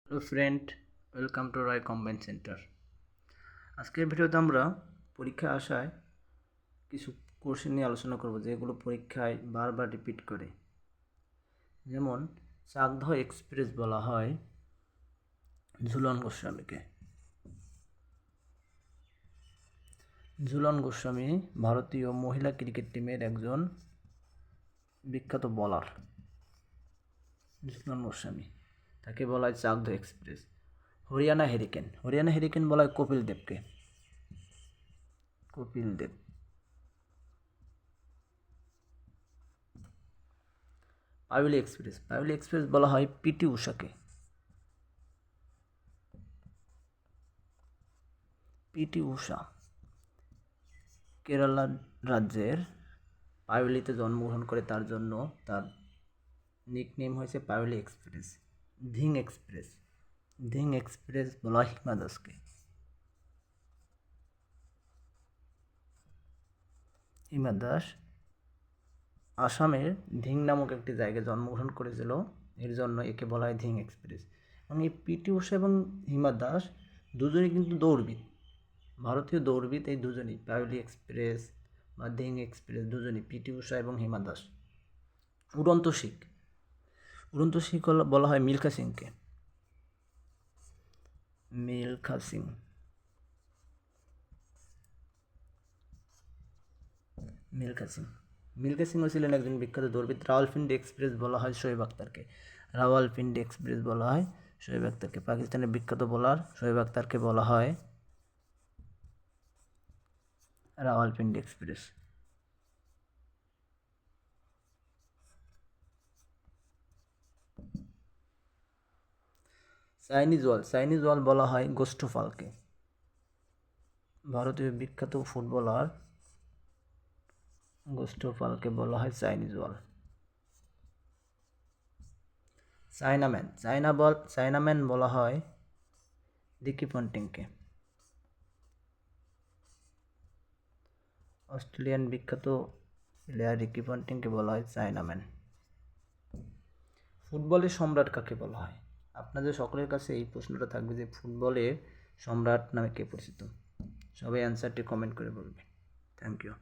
Hello friend, welcome to Roy combine centre. আজকের ভিডিওতে আমরা পরীক্ষায় আসায় কিছু কোশ্চেন নিয়ে আলোচনা করব যেগুলো পরীক্ষায় বারবার রিপিট করে। যেমন চাকদহ এক্সপ্রেস বলা হয় ঝুলন গোস্বামীকে। ঝুলন গোস্বামী ভারতীয় মহিলা ক্রিকেট টিমের একজন বিখ্যাত বলার। ঝুলন গোস্বামী, তাকে বলা হয় চাকদহ এক্সপ্রেস। হরিয়ানা হেরিকেন বলা হয় কপিল দেবকে। পাইওলি এক্সপ্রেস বলা হয় পিটি উষাকে। কেরালা রাজ্যের পাইওলিতে জন্মগ্রহণ করে, তার জন্য তার নিকনেম হয়েছে পাইওলি এক্সপ্রেস। ধিং এক্সপ্রেস বলা হয় হিমা দাসকে। হিমা দাস আসামের ধিং নামক একটি জায়গায় জন্মগ্রহণ করেছিল, এর জন্য একে বলা হয় ধিং এক্সপ্রেস। এবং এই পিটি উষা এবং হিমা দাস দুজনেই কিন্তু দৌড়বিদ, ভারতীয় দৌড়বিদ। এই দুজনেই পাইওলি এক্সপ্রেস বা ধিং এক্সপ্রেস দুজনেই, পিটি উষা এবং হিমা দাস। উড়ন্ত শিখ বলা হয় মিলখা সিংকে। মিলখা সিং ছিলেন একজন বিখ্যাত দৌড়বিদ। রাওয়ালপিন্ডি এক্সপ্রেস বলা হয় শোয়েব আক্তারকে। পাকিস্তানের বিখ্যাত বোলার শোয়েব আক্তারকে বলা হয় রাওয়ালপিন্ডি এক্সপ্রেস। চাইনিজ ওয়াল বলা হয় গোস্টফালকে। ভারতীয় বিখ্যাত ফুটবলার গোস্টফালকে বলা হয় চাইনিজ ওয়াল। চায়নাম্যান বলা হয় রিকি পন্টিংকে। অস্ট্রেলিয়ান বিখ্যাত প্লেয়ার রিকি পন্টিংকে বলা হয় চায়নাম্যান। ফুটবলের সম্রাট কাকে বলা হয়? আপনাদের সকলের কাছে এই প্রশ্নটা থাকবে যে ফুটবলের সম্রাট নামে কে পরিচিত। সবাই অ্যান্সারটি কমেন্ট করে বলবে। Thank you.